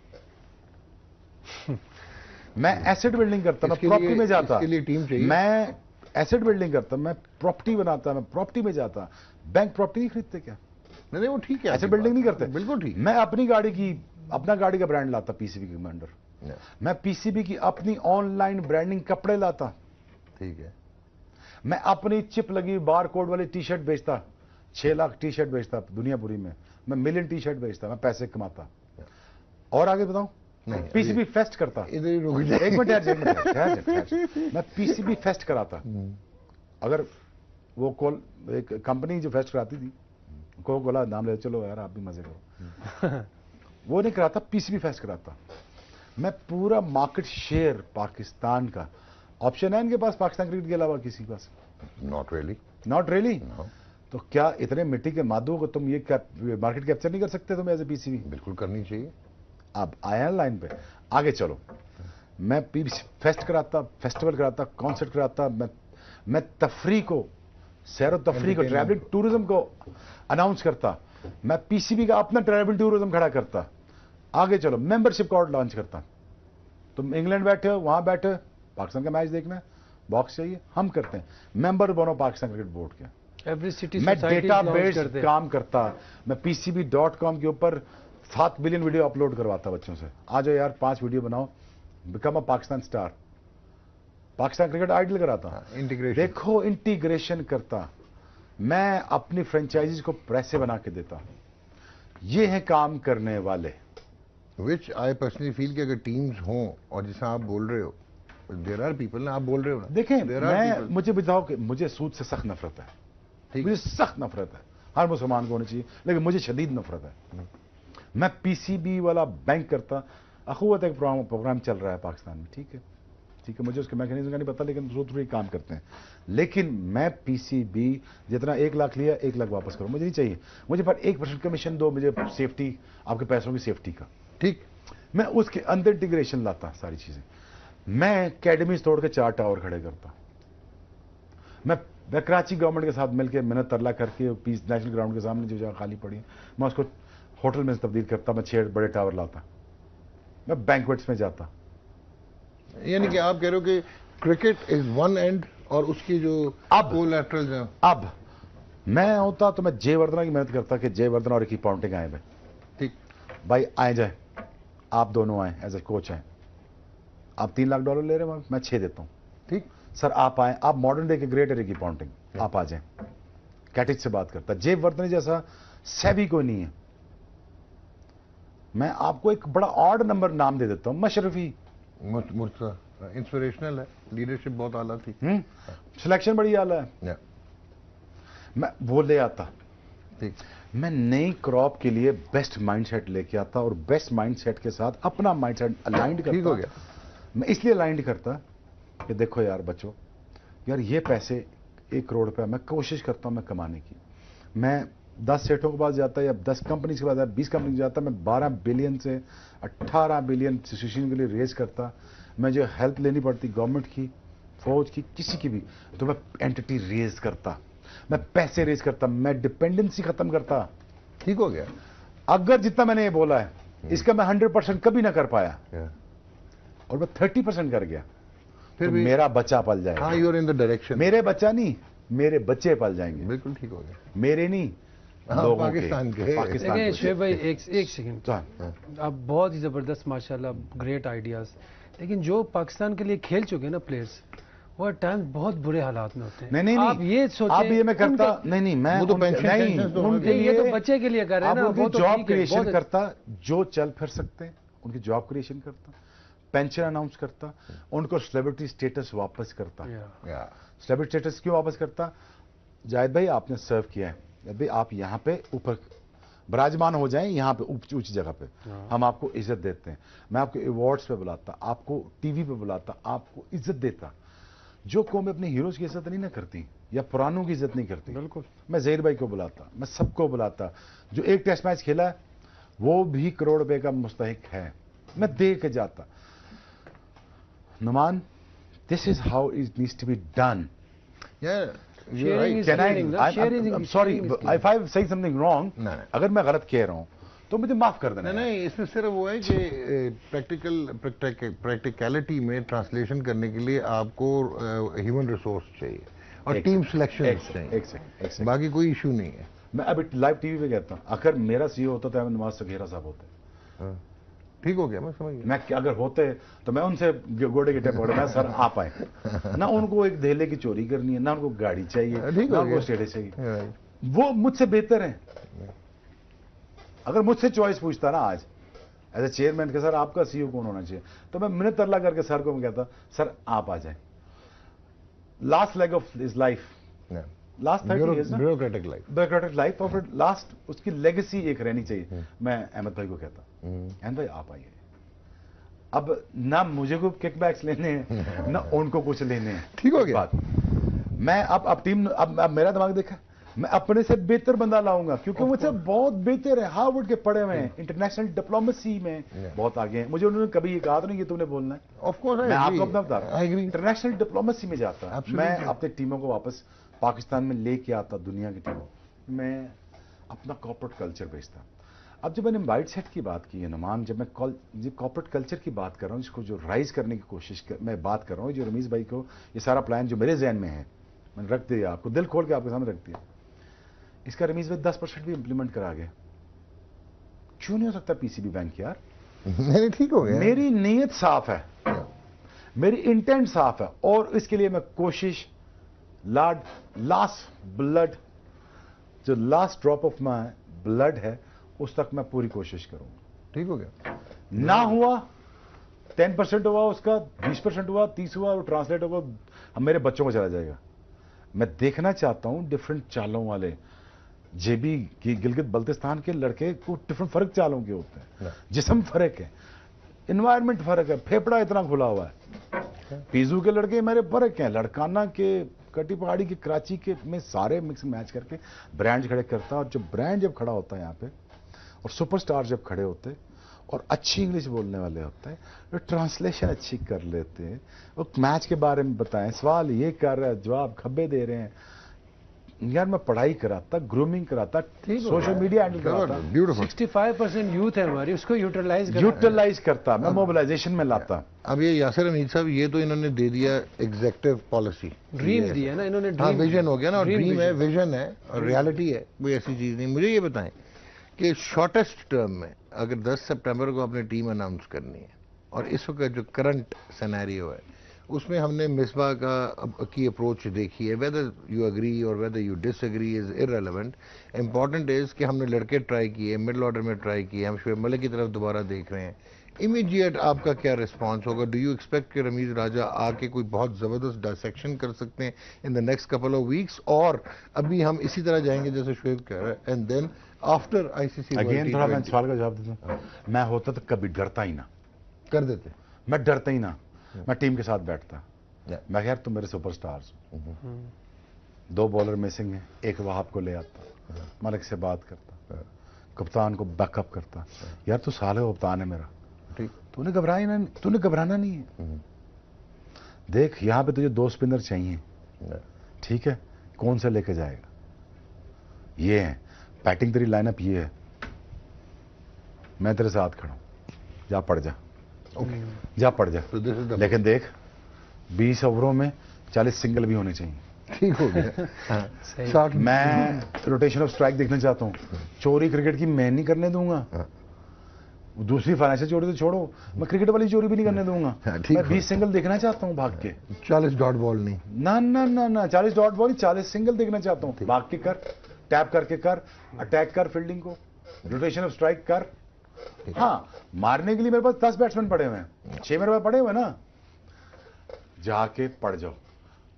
S2: मैं एसेट बिल्डिंग करता, मैं प्रॉपर्टी में जाता, इसके लिए टीम चाहिए, मैं एसेट बिल्डिंग करता, मैं प्रॉपर्टी बनाता, मैं प्रॉपर्टी में जाता। बैंक प्रॉपर्टी नहीं खरीदते क्या? नहीं, वो ठीक है, एसेट बिल्डिंग नहीं करते, बिल्कुल ठीक। मैं अपनी अपना गाड़ी का ब्रांड लाता पीसीबी के अंडर, मैं पीसीबी की अपनी ऑनलाइन ब्रांडिंग कपड़े लाता, ठीक है, मैं अपनी चिप लगी बार कोड वाली टी शर्ट बेचता, 6 लाख टी शर्ट बेचता दुनिया पूरी में, मैं मिलियन टी शर्ट बेचता, मैं पैसे कमाता। और आगे बताऊं, नहीं, पीसीबी फेस्ट करता, इधर ही रुक जाए, एक मिनट, मैं पीसीबी फेस्ट कराता। अगर वो एक कंपनी जो फेस्ट कराती थी, कोला नाम ले, चलो यार आप भी मजे करो, वो नहीं कराता, पीसीबी फेस्ट कराता। मैं पूरा मार्केट शेयर पाकिस्तान का, ऑप्शन है इनके पास पाकिस्तान क्रिकेट के अलावा किसी के पास? Not really. तो क्या इतने मिट्टी के मादों को तुम ये मार्केट कैप्चर नहीं कर सकते तुम एज ए पीसीबी? बिल्कुल करनी चाहिए। अब आया लाइन पे, आगे चलो, मैं फेस्ट कराता, फेस्टिवल कराता, कॉन्सर्ट कराता, मैं तफरी को, सैर तफरी को, ट्रैवलिंग टूरिज्म को अनाउंस करता, मैं पीसीबी का अपना ट्रैवल टूरिज्म खड़ा करता। आगे चलो, मेंबरशिप कार्ड लॉन्च करता। तुम इंग्लैंड बैठे हो, वहां बैठे पाकिस्तान का मैच देखना है, बॉक्स चाहिए, हम करते हैं, मेंबर बनो पाकिस्तान क्रिकेट बोर्ड के।
S3: एवरी सिटी
S2: मैं डेटाबेस काम करता, मैं pcb.com के ऊपर 7 बिलियन वीडियो अपलोड करवाता बच्चों से, आ जाओ यार 5 वीडियो बनाओ, become a Pakistan star, Pakistan cricket idol कराता। इंटीग्रेशन, देखो इंटीग्रेशन करता, मैं अपनी फ्रेंचाइजीज को पैसे बना के देता। ये है काम करने वाले,
S1: विच आई पर्सनली फील कि अगर टीम्स हों और जैसा आप बोल रहे हो, देर आर पीपल ना, आप बोल रहे हो ना,
S2: देखें मुझे बताओ कि मुझे सूद से सख्त नफरत है, मुझे सख्त नफरत है, हर मुसलमान को होनी चाहिए, लेकिन मुझे शदीद नफरत है। मैं पीसीबी वाला बैंक करता, अखुवत एक प्रोग्राम चल रहा है पाकिस्तान में, ठीक है, मुझे उसके मैकेनिज्म का नहीं पता, लेकिन थोड़ी काम करते हैं, लेकिन मैं पीसीबी जितना 1 लाख लिया 1 लाख वापस करूं, मुझे नहीं चाहिए, मुझे पर 1% कमीशन दो, मुझे सेफ्टी, आपके पैसों की सेफ्टी का, ठीक, मैं उसके अंदर इंटीग्रेशन लाता सारी चीजें, मैं एकेडमीज तोड़ के 4 टावर खड़े करता, मैं कराची गवर्नमेंट के साथ मिलकर मिन्नत तरला करके पीस नेशनल ग्राउंड के सामने जो जगह खाली पड़ी है मैं उसको होटल में तब्दील करता, मैं 6 बड़े टावर लाता, मैं बैंक्वेट्स में जाता।
S1: यानी कि आप कह रहे हो कि क्रिकेट इज वन एंड और उसकी जो कोलैटरल्स हैं,
S2: अब मैं होता तो मैं जय वर्धना की मेहनत करता कि जय वर्धना और रिकी पॉन्टिंग आए भाई, ठीक भाई आए जाए, आप दोनों आए एज ए कोच आए, आप $3 लाख ले रहे हैं, मैं 6 देता हूं, ठीक सर आप आए, आप मॉडर्न डे के ग्रेट है रिकी पॉन्टिंग, आप आ जाए, कैटिच से बात करता, जय वर्धना जैसा सेबी कोई नहीं है, मैं आपको एक बड़ा ऑड नंबर नाम दे देता हूं, मशरफी,
S1: मुर्तजा इंस्पिरेशनल है, लीडरशिप बहुत आला थी,
S2: सिलेक्शन बड़ी आला है, मैं वो ले आता, ठीक, मैं नई क्रॉप के लिए बेस्ट माइंडसेट लेके आता और बेस्ट माइंडसेट के साथ अपना माइंडसेट अलाइंड करता, ठीक हो गया, मैं इसलिए अलाइंड करता कि देखो यार बच्चों, यार ये पैसे 1 करोड़ रुपया मैं कोशिश करता हूं मैं कमाने की, मैं 10 सेठों के पास जाता या 10 कंपनी के पास जाता, 20 कंपनी जाता, मैं 12 बिलियन से 18 बिलियन सिचुएशन के लिए रेज करता, मैं जो हेल्प लेनी पड़ती गवर्नमेंट की, फौज की, किसी की भी, तो मैं एंटिटी रेज करता, मैं पैसे रेज करता, मैं डिपेंडेंसी खत्म करता, ठीक हो गया। अगर जितना मैंने ये बोला है इसका मैं 100% कभी ना कर पाया और मैं 30% कर गया, फिर तो मेरा बच्चा पल जाएगा।
S1: हाँ, यूर इन द डायरेक्शन,
S2: मेरे बच्चा नहीं, मेरे बच्चे पल जाएंगे,
S1: बिल्कुल ठीक हो गया,
S2: मेरे नहीं,
S1: लोगों पाकिस्तान के।
S3: देखिए शुएब भाई एक सेकंड, आप बहुत ही जबरदस्त माशाल्लाह, ग्रेट आइडियाज, लेकिन जो पाकिस्तान के लिए खेल चुके हैं ना प्लेयर्स, वो टाइम बहुत बुरे हालात में होते हैं।
S2: नहीं,
S3: आप ये सोचें,
S2: आप ये मैं करता नहीं, मैं
S1: वो तो पेंशन नहीं,
S3: ये तो बच्चे के लिए कर रहे हैं ना, वो तो
S2: जॉब क्रिएशन करता, जो चल फिर सकते हैं उनकी जॉब क्रिएशन करता, पेंशन अनाउंस करता, उनको सेलिब्रिटी स्टेटस वापस करता, सेलिब्रिटी स्टेटस क्यों वापस करता, जाहिद भाई आपने सर्व किया है, भाई आप यहाँ पे ऊपर विराजमान हो जाएं, यहाँ पे ऊंची जगह पे, हम आपको इज्जत देते हैं, मैं आपको अवार्ड्स पे बुलाता, आपको टीवी पे बुलाता, आपको इज्जत देता। जो कौम अपने हीरोज की इज्जत नहीं ना करती या पुरानों की इज्जत नहीं करती, बिल्कुल मैं ज़हीर भाई को बुलाता, मैं सबको बुलाता, जो 1 टेस्ट मैच खेला है वो भी $1 करोड़ का मुस्तहिक है, मैं दे के जाता। Numan, this is how it needs to be done.
S1: Yeah.
S3: Sharing is caring.
S2: I'm sorry if I say something wrong. अगर मैं गलत कह रहा हूँ तो मुझे माफ कर देना।
S1: नहीं, इसमें सिर्फ वो है कि प्रैक्टिकलिटी में ट्रांसलेशन करने के लिए आपको ह्यूमन रिसोर्स चाहिए और टीम सिलेक्शन चाहिए, बाकी कोई इशू नहीं है।
S2: मैं अभी लाइव टीवी पे कहता हूँ, अगर मेरा सीईओ होता तो नवाज सगीरा साहब होते,
S1: ठीक हो गया, मैं समझ गया।
S2: मैं अगर होते तो मैं उनसे गोड़े गिटे पकड़े, मैं सर आप आए ना, उनको एक धेले की चोरी करनी है ना, उनको गाड़ी चाहिए ना, उनको स्टेटस चाहिए, वो मुझसे बेहतर है। अगर मुझसे चॉइस पूछता ना आज एज ए चेयरमैन के सर आपका सीईओ कौन होना चाहिए, तो मैं मिन्नत तरला करके सर को मैं कहता सर आप आ जाए, last leg of his life, last 30 years bureaucratic life और लास्ट उसकी लेगेसी एक रहनी चाहिए। मैं अहमद भाई को कहता अहमद भाई आप आइए, अब ना मुझे को किकबैक्स लेने हैं ना उनको कुछ लेने हैं,
S1: ठीक हो गया।
S2: मैं अब टीम अब मेरा दिमाग देखा, मैं अपने से बेहतर बंदा लाऊंगा क्योंकि मुझसे बहुत बेहतर है, हार्वर्ड के पढ़े हुए हैं, इंटरनेशनल डिप्लोमेसी में बहुत आगे हैं। मुझे उन्होंने कभी ये कहा तो नहीं कि तुमने बोलना है,
S1: ऑफ कोर्स
S2: मैं आपको अपना बता रहा हूं, इंटरनेशनल डिप्लोमेसी में जाता, मैं अपने टीमों को वापस पाकिस्तान में लेके आता, दुनिया की टीमों, मैं अपना कॉर्पोरेट कल्चर बेचता। अब जब मैंने माइंडसेट की बात की है नुमान, जब मैं कॉर्पोरेट कल्चर की बात कर रहा हूँ, इसको जो राइज करने की कोशिश मैं बात कर रहा हूँ, जो रमीज भाई को ये सारा प्लान जो मेरे जहन में है मैंने रख दिया, आपको दिल खोल के आपके सामने रख दिया, इसका रमीज भाई 10% भी इंप्लीमेंट करा गया, क्यों नहीं हो सकता पीसीबी बैंक यार?
S1: नहीं, ठीक हो गया,
S2: मेरी नीयत साफ है, मेरी इंटेंट साफ है और इसके लिए मैं कोशिश लास्ट ब्लड, जो last drop of my blood है उस तक मैं पूरी कोशिश करूंगा।
S1: ठीक हो गया।
S2: ना हुआ 10% हुआ उसका, 20% हुआ, 30 हुआ, वो ट्रांसलेट होगा, अब मेरे बच्चों को चला जाएगा। मैं देखना चाहता हूं डिफरेंट चालों वाले जेबी की गिलगित बल्तिस्तान के लड़के को डिफरेंट फर्क चालों के होते हैं, जिस्म फर्क है, इन्वायरमेंट फर्क है, फेफड़ा इतना खुला हुआ है। पीजू के लड़के मेरे फर्क हैं, लड़काना के, कटी पहाड़ी के, कराची के में सारे मिक्स मैच करके ब्रांड खड़े करता है। और जब ब्रांड जब खड़ा होता है यहाँ पे और सुपरस्टार जब खड़े होते और अच्छी इंग्लिश बोलने वाले होते हैं, तो ट्रांसलेशन अच्छी कर लेते हैं, वो मैच के बारे में बताएं, सवाल ये कर रहे हैं, जवाब खब्बे दे रहे हैं। यार मैं पढ़ाई कराता, ग्रूमिंग कराता, सोशल मीडिया हैंडल कराता,
S3: 65% यूथ है हमारी, उसको यूटिलाइज
S2: करता, मैं मोबिलाइजेशन में लाता।
S1: अब ये यासिर हमीद साहब, ये तो इन्होंने दे दिया एग्जेक्टिव पॉलिसी,
S3: ड्रीम दिया ना इन्होंने,
S1: हाँ विजन हो गया ना, और ड्रीम है, विजन है और रियलिटी है, कोई ऐसी चीज नहीं। मुझे ये बताएं कि शॉर्टेस्ट टर्म में अगर 10 सितंबर को अपनी टीम अनाउंस करनी है और इस वक्त जो करंट सिनेरियो है उसमें हमने मिसबा की अप्रोच देखी है, वेदर यू एग्री और whether you disagree is irrelevant. Important is कि हमने लड़के ट्राई किए, मिडिल ऑर्डर में ट्राई किए, हम शुएब मलिक की तरफ दोबारा देख रहे हैं। इमीडिएट आपका क्या रिस्पांस होगा? डू यू एक्सपेक्ट कि रमीज राजा आके कोई बहुत जबरदस्त डायसेक्शन कर सकते हैं in the next couple of weeks, और अभी हम इसी तरह जाएंगे जैसे शुएब कह रहा है, and then after ICC
S2: again थोड़ा मैं सवाल का जवाब देता हूं, मैं होता तो कभी डरता ही ना,
S1: कर देते,
S2: मैं डरता ही ना, मैं टीम के साथ बैठता, मैं यार तुम मेरे सुपरस्टार्स हो, 2 बॉलर मिसिंग है, एक वहाब को ले आता, मलिक से बात करता, कप्तान को बैकअप करता, यार तू साले कप्तान है मेरा, तूने घबराना नहीं है, देख यहां पे तुझे 2 स्पिनर चाहिए, ठीक है, कौन से लेके जाएगा, ये है बैटिंग, तेरी लाइनअप ये है, मैं तेरे साथ खड़ा हूं, जा पड़ जा, जा पड़ जा, लेकिन देख 20 ओवरों में 40 सिंगल भी होने चाहिए,
S1: ठीक हो गया।
S2: मैं रोटेशन ऑफ स्ट्राइक देखना चाहता हूं, चोरी क्रिकेट की मैं नहीं करने दूंगा, दूसरी फाइनेंशियल चोरी तो छोड़ो, मैं क्रिकेट वाली चोरी भी नहीं करने दूंगा, मैं 20 सिंगल देखना चाहता हूं भाग के,
S1: 40 डॉट बॉल नहीं,
S2: ना ना ना ना 40 डॉट बॉल नहीं, 40 सिंगल देखना चाहता हूं, भाग के कर, टैप करके कर, अटैक कर, फील्डिंग को, रोटेशन ऑफ स्ट्राइक कर। हाँ, मारने के लिए मेरे पास 10 बैट्समैन पड़े हुए हैं, 6 मेरे पास पड़े हुए ना, जाके पड़ जाओ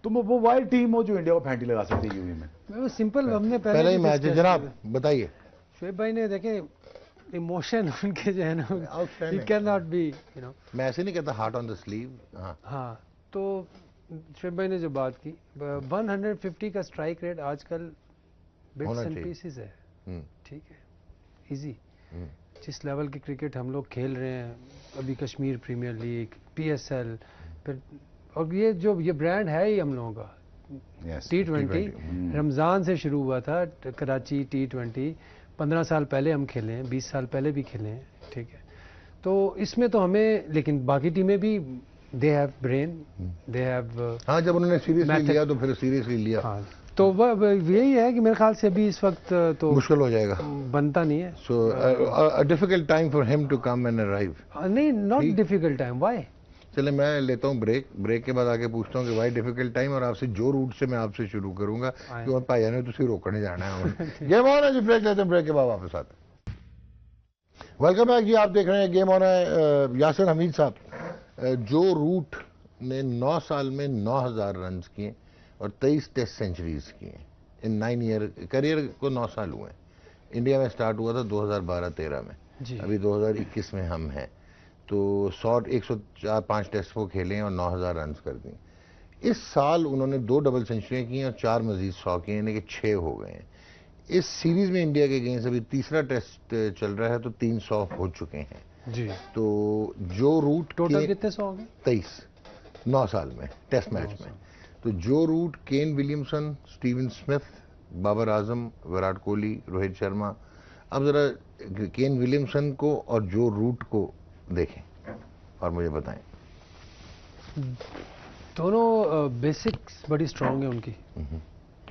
S2: तुम, वो वाइल्ड टीम हो जो इंडिया को फैंटी लगा सकती है यूवी में।
S3: वो सिंपल, हमने
S1: पहले ही मैच है जनाब, बताइए
S3: शुएब भाई ने, देखे इमोशन उनके जो है ना, it can not be, you know,
S1: मैं ऐसे नहीं कहता हार्ट ऑन द स्लीव।
S3: हाँ, तो शुएब भाई ने जो बात की, 150 का स्ट्राइक रेट आजकल बिट्स एंड पीसेस है, ठीक है, इजी, जिस लेवल की क्रिकेट हम लोग खेल रहे हैं अभी, कश्मीर प्रीमियर लीग, PSL, फिर और ये ब्रांड है ही हम लोगों का, T20 रमज़ान से शुरू हुआ था, कराची T20 15 साल पहले हम खेले हैं, 20 साल पहले भी खेले हैं, ठीक है, तो इसमें तो हमें, लेकिन बाकी टीमें भी they have brain, they have,
S1: हाँ जब उन्होंने सीरियसली लिया तो फिर सीरियसली लिया,
S3: हाँ, तो यही है कि मेरे ख्याल से अभी इस वक्त तो
S1: मुश्किल हो जाएगा,
S3: बनता नहीं है,
S1: so a difficult time for him to come and arrive.
S3: नहीं, नॉट डिफिकल्ट टाइम, व्हाई?
S1: चले मैं लेता हूँ ब्रेक के बाद आके पूछता हूँ कि वाई डिफिकल्ट टाइम, और आपसे जो रूट से मैं आपसे शुरू करूंगा कि भाई ने तुझे रोकने जाना है। गेम ऑन है जी, ब्रेक लेते हैं, ब्रेक के बाद वापस आते हैं। वेलकम बैक जी, आप देख रहे हैं गेम ऑन है। यासिर हमीद साहब, जो रूट ने 9 साल में 9000 रन किए और 23 टेस्ट सेंचुरीज किए इन 9 ईयर करियर को, 9 साल हुए। इंडिया में स्टार्ट हुआ था 2012-13 में, अभी 2021 में हम हैं, तो 104-105 टेस्ट वो खेले और 9000 रन कर दी। इस साल उन्होंने 2 डबल सेंचुरियां की और 4 मजीद 100 किए, यानी कि 6 हो गए हैं। इस सीरीज में इंडिया के अगेंस्ट अभी तीसरा टेस्ट चल रहा है, तो 300 हो चुके हैं जी। तो जो रूट
S3: टोटल कितने 100 हो गए?
S1: 23 9 साल में टेस्ट मैच में। तो Joe Root Kane Williamson, Steven Smith, Babar Azam, Virat Kohli, Rohit Sharma, अब जरा केन विलियमसन को और जो रूट को देखें और मुझे बताएं।
S3: दोनों बेसिक्स बड़ी स्ट्रांग है उनकी,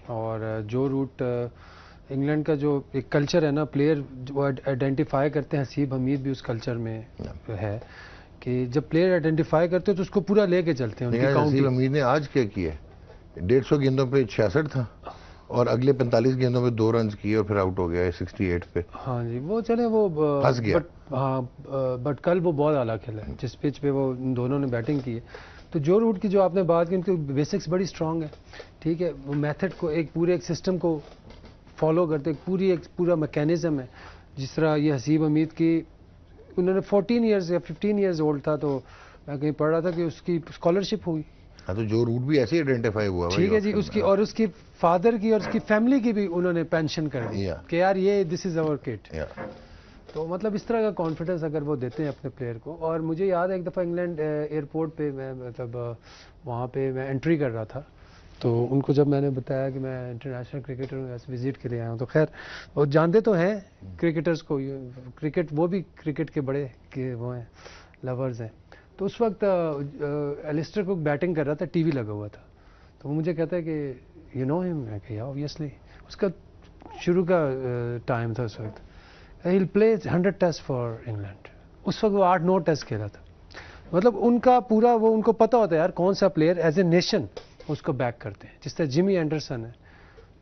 S3: और जो रूट इंग्लैंड का जो एक कल्चर है ना, प्लेयर जो आइडेंटिफाई करते हैं, हसीब हमीद भी उस कल्चर में है कि जब प्लेयर आइडेंटिफाई करते हैं तो उसको पूरा लेके चलते हैं।
S1: हसीब हमीद ने आज क्या किया, 150 गेंदों पे 66 था, और अगले 45 गेंदों में 2 रन किए और फिर आउट हो गया 68 पे।
S3: हाँ जी, वो चले वो
S1: फंस गया।
S3: बट कल वो बहुत आला खेला है जिस पिच पे वो दोनों ने बैटिंग की है। तो जो रूट की जो आपने बात की, उनकी बेसिक्स बड़ी स्ट्रांग है, ठीक है। वो मेथड को एक सिस्टम को फॉलो करते, एक पूरा मैकेनिज्म है। जिस तरह ये हसीब हमीद की, उन्होंने 14 ईयर्स या 15 ईयर्स ओल्ड था, तो मैं कहीं पढ़ रहा था कि उसकी स्कॉलरशिप हुई।
S1: हाँ, तो जो रूट भी ऐसे आइडेंटिफाई हुआ,
S3: ठीक है जी, उसकी और उसकी फादर की और उसकी फैमिली की भी उन्होंने पेंशन कर दी कि यार ये दिस इज अवर किड। तो मतलब इस तरह का कॉन्फिडेंस अगर वो देते हैं अपने प्लेयर को। और मुझे याद है एक दफ़ा इंग्लैंड एयरपोर्ट पे मैं मतलब वहाँ पे मैं एंट्री कर रहा था, तो उनको जब मैंने बताया कि मैं इंटरनेशनल क्रिकेटर हूँ, ऐसे विजिट के लिए आया हूँ, तो खैर वो जानते तो हैं क्रिकेटर्स को, क्रिकेट वो भी क्रिकेट के बड़े के वो हैं, लवर्स हैं। तो उस वक्त एलिस्टर कुक बैटिंग कर रहा था, टीवी लगा हुआ था, तो वो मुझे कहता है कि यू नो हिम। मैं कहा ऑब्वियसली, उसका शुरू का टाइम था उस वक्त। He will play 100 test for England. उस वक्त वो 8-9 टेस्ट खेला था। मतलब उनका पूरा वो, उनको पता होता है यार कौन सा प्लेयर एज ए नेशन उसको बैक करते हैं। जिस तरह जिमी एंडरसन है,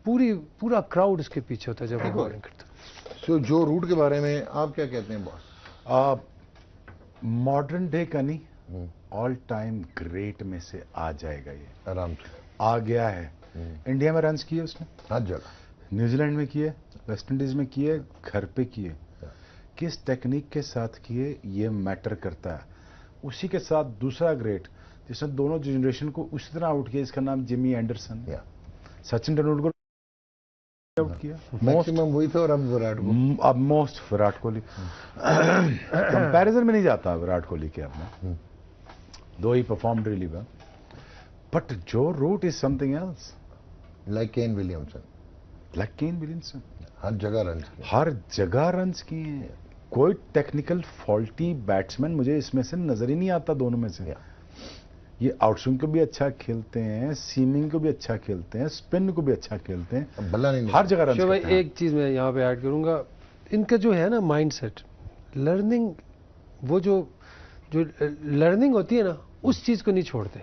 S3: पूरा क्राउड उसके पीछे होता है जब वो बॉलिंग करता है।
S1: सो जो रूट के बारे में आप क्या कहते हैं बॉस?
S2: मॉडर्न डे का नहीं, ऑल टाइम ग्रेट में से आ जाएगा, ये
S1: आराम से
S2: आ गया है। इंडिया में रन्स किए उसने
S1: हर जगह,
S2: न्यूजीलैंड में किए, वेस्ट इंडीज में किए, घर पे किए। किस टेक्निक के साथ किए ये मैटर करता है। उसी के साथ दूसरा ग्रेट जिसने दोनों जनरेशन को उसी तरह आउट किया, इसका नाम Jimmy Anderson. Sachin Tendulkar out किया,
S1: मैक्सिमम वही था, और अब
S2: मोस्ट विराट कोहली। कंपैरिजन में नहीं जाता विराट कोहली के, अब दो ही performed really well, but Joe Root is something else.
S1: Like Kane Williamson, हर
S2: जगह रन्स किए हैं। कोई टेक्निकल फॉल्टी बैट्समैन मुझे इसमें से नजर ही नहीं आता दोनों में से। ये आउटस्विंग को भी अच्छा खेलते हैं, सीमिंग को भी अच्छा खेलते हैं, स्पिन को भी अच्छा खेलते हैं,
S1: बल्ला नहीं
S2: हर जगह रन
S3: करते हैं। एक चीज मैं यहाँ पे ऐड करूंगा, इनका जो है ना माइंडसेट, लर्निंग, वो जो लर्निंग होती है ना, उस चीज को नहीं छोड़ते।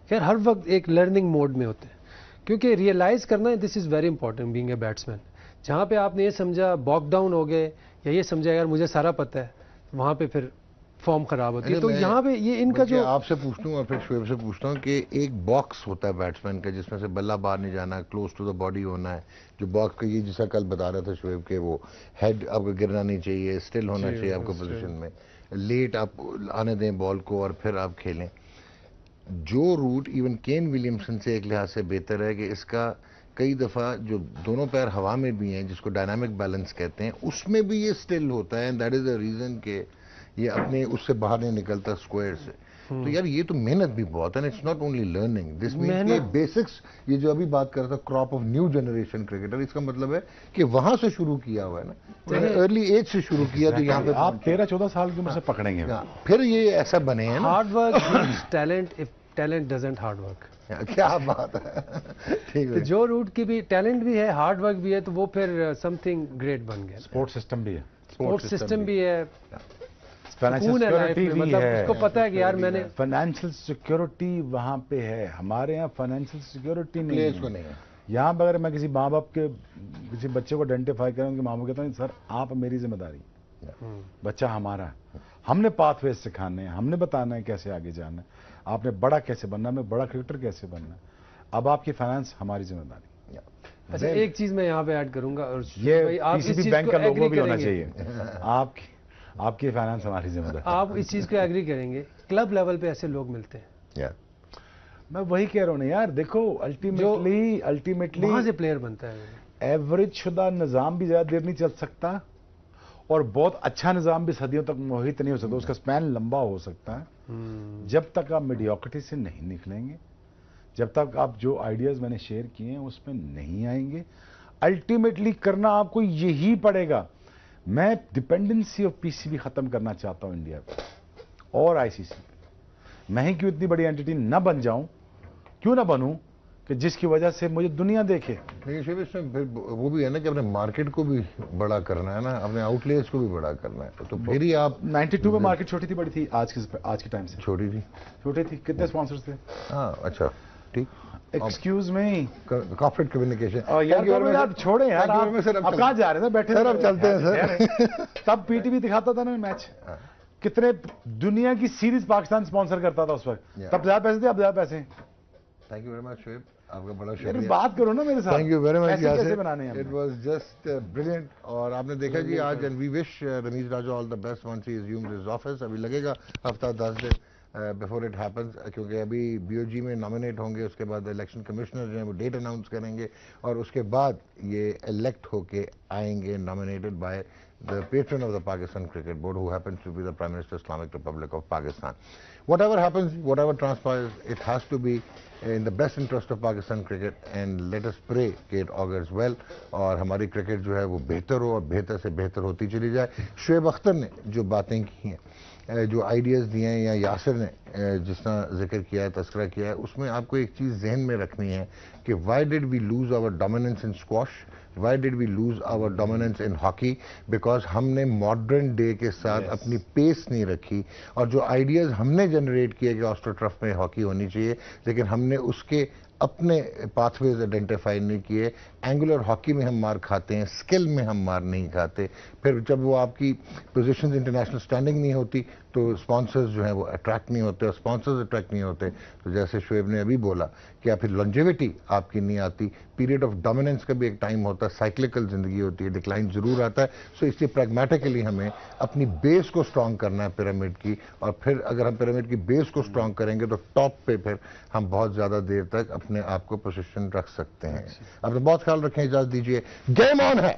S3: खैर हर वक्त एक लर्निंग मोड में होते हैं, क्योंकि रियलाइज करना this is very important being a batsman. जहाँ पे आपने ये समझा बॉक डाउन हो गए, या ये समझा यार मुझे सारा पता है, वहां पे फिर फॉर्म खराब होती है। तो यहाँ पे ये इनका जो
S1: आपसे पूछता हूँ और फिर शोएब से पूछता हूँ कि एक बॉक्स होता है बैट्समैन का जिसमें से बल्ला बाहर नहीं जाना, क्लोज टू द बॉडी होना है, जो बॉक्स का, ये जैसा कल बता रहा था शोएब के, वो हेड आपका गिरना नहीं चाहिए, स्टिल होना चाहिए आपको पोजीशन में, लेट आप आने दें बॉल को और फिर आप खेलें। जो रूट इवन केन विलियमसन से एक लिहाज से बेहतर है कि इसका कई दफ़ा जो दोनों पैर हवा में भी हैं, जिसको डायनामिक बैलेंस कहते हैं, उसमें भी ये स्टिल होता है। And that is the reason कि ये अपने उससे बाहर नहीं निकलता स्क्वायर से। तो यार ये तो मेहनत भी बहुत है। It's not only learning, this means कि बेसिक्स, ये जो अभी बात कर रहा था crop of new generation cricketer, इसका मतलब है कि वहां से शुरू किया हुआ है ना, अर्ली एज से शुरू किया। तो यहाँ पे
S2: आप 13-14 साल की उम्र से पकड़ेंगे,
S1: फिर ये ऐसा बने हैं।
S3: Hard work talent, if talent doesn't hard work.
S1: क्या बात है। ठीक है,
S3: तो जो रूट की भी टैलेंट भी है, हार्ड वर्क भी है, तो वो फिर समथिंग ग्रेट बन गया।
S2: स्पोर्ट सिस्टम भी है,
S3: स्पोर्ट सिस्टम भी है,
S2: फाइनेंशियल सिक्योरिटी भी
S3: मतलब
S2: है।
S3: उसको पता है कि यार मैंने
S2: फाइनेंशियल सिक्योरिटी वहां पे है। हमारे यहाँ फाइनेंशियल सिक्योरिटी नहीं
S1: है।
S2: यहाँ पर अगर मैं किसी माँ बाप के किसी बच्चे को आइडेंटिफाई करूँ, उनके माँ बाप कहता हूँ सर आप मेरी जिम्मेदारी, बच्चा हमारा है, हमने पाथवे सिखाने हैं, हमने बताना है कैसे आगे जाना है, आपने बड़ा कैसे बनना है, बड़ा क्रिकेटर कैसे बनना है, अब आपकी फाइनेंस हमारी जिम्मेदारी।
S3: अच्छा एक चीज मैं यहाँ पे ऐड करूंगा, और
S2: ये पीसीबी बैंक का लोगो भी होना चाहिए। आपकी फाइनेंस हमारी जिम्मेदारी।
S3: आप इस चीज को एग्री करेंगे, क्लब लेवल पे ऐसे लोग मिलते हैं।
S2: मैं वही कह रहा हूँ ना यार, देखो अल्टीमेटली
S3: वहां से प्लेयर बनता है।
S2: एवरेज शुदा निजाम भी ज्यादा देर नहीं चल सकता, और बहुत अच्छा निजाम भी सदियों तक मोहित नहीं हो सकता। उसका स्पैन लंबा हो सकता है जब तक आप मीडियोक्रिटी से नहीं निकलेंगे, जब तक आप जो आइडियाज मैंने शेयर किए हैं उसमें नहीं आएंगे। अल्टीमेटली करना आपको यही पड़ेगा। मैं डिपेंडेंसी ऑफ पीसीबी खत्म करना चाहता हूं इंडिया पे और आईसीसी पे। मैं ही क्यों इतनी बड़ी एंटिटी ना बन जाऊं, क्यों ना बनूं कि जिसकी वजह से मुझे दुनिया देखे।
S1: लेकिन इसमें फिर वो भी है ना कि अपने मार्केट को भी बड़ा करना है ना, अपने आउटलेट्स को भी बड़ा करना है। तो फिर ही आप
S2: 92 में मार्केट छोटी थी बड़ी थी? आज के टाइम से
S1: छोटी थी।
S2: कितने स्पॉन्सर्स थे?
S1: हाँ अच्छा, ठीक,
S2: एक्सक्यूज मी,
S1: कॉर्पोरेट कम्युनिकेशन।
S2: यार आप छोड़े यार, आप कहाँ जा रहे थे? बैठे
S1: सर, अब चलते हैं सर।
S2: तब पीटीवी दिखाता था ना मैच, कितने दुनिया की सीरीज पाकिस्तान स्पॉन्सर करता था उस वक्त, तब ज्यादा पैसे थे, अब ज्यादा पैसे।
S1: Thank you very much Shoaib, आपका बड़ा शुक्रिया।
S2: बात करो ना मेरे साथ।
S1: Thank you very much.
S2: कैसे बनाने हैं?
S1: It was just brilliant. और आपने देखा जी आज, and we wish Rameez Raja all the best once he assumes his office. अभी लगेगा हफ्ता 10 दिन बिफोर इट हैपन्स, क्योंकि अभी बीओजी में नॉमिनेट होंगे, उसके बाद इलेक्शन कमिश्नर जो हैं वो डेट अनाउंस करेंगे, और उसके बाद ये इलेक्ट होके आएंगे nominated by the patron of the Pakistan Cricket Board, who happens to be the Prime Minister of Islamic Republic of Pakistan. Whatever happens, whatever transpires, it has to be in the best interest of Pakistan cricket, and let us pray कि it augurs well और हमारी cricket जो है वो बेहतर हो और बेहतर से बेहतर होती चली जाए। शुएब अख्तर ने जो बातें की हैं, जो आइडियाज़ दिए हैं, या यासिर ने जिसका जिक्र किया है, तस्करा किया है, उसमें आपको एक चीज़ जहन में रखनी है कि why did we lose our dominance in squash, Why did we lose our dominance in hockey? Because हमने मॉडर्न डे के साथ अपनी पेस नहीं रखी, और जो आइडियाज़ हमने जनरेट किए कि ऑस्ट्रोटर्फ में हॉकी होनी चाहिए, लेकिन हमने उसके अपने पाथवेज आइडेंटिफाई नहीं किए। एंगुलर हॉकी में हम मार खाते हैं, स्किल में हम मार नहीं खाते। फिर जब वो आपकी पोजीशंस इंटरनेशनल स्टैंडिंग नहीं होती तो स्पॉन्सर्स जो हैं वो अट्रैक्ट नहीं होते, और स्पॉन्सर्स अट्रैक्ट नहीं होते तो जैसे शोएब ने अभी बोला कि फिर लॉन्जेविटी आपकी नहीं आती। पीरियड ऑफ डोमिनेंस का भी एक टाइम होता है, साइक्लिकल जिंदगी होती है, डिक्लाइन जरूर आता है। सो इसलिए प्रैग्मेटिकली हमें अपनी बेस को स्ट्रॉन्ग करना है पिरामिड की, और फिर अगर हम पिरामिड की बेस को स्ट्रॉन्ग करेंगे तो टॉप पे फिर हम बहुत ज़्यादा देर तक अपने आप को पोजीशन रख सकते हैं। अपना बहुत ख्याल रखें, इजाज़त दीजिए, गेम ऑन है।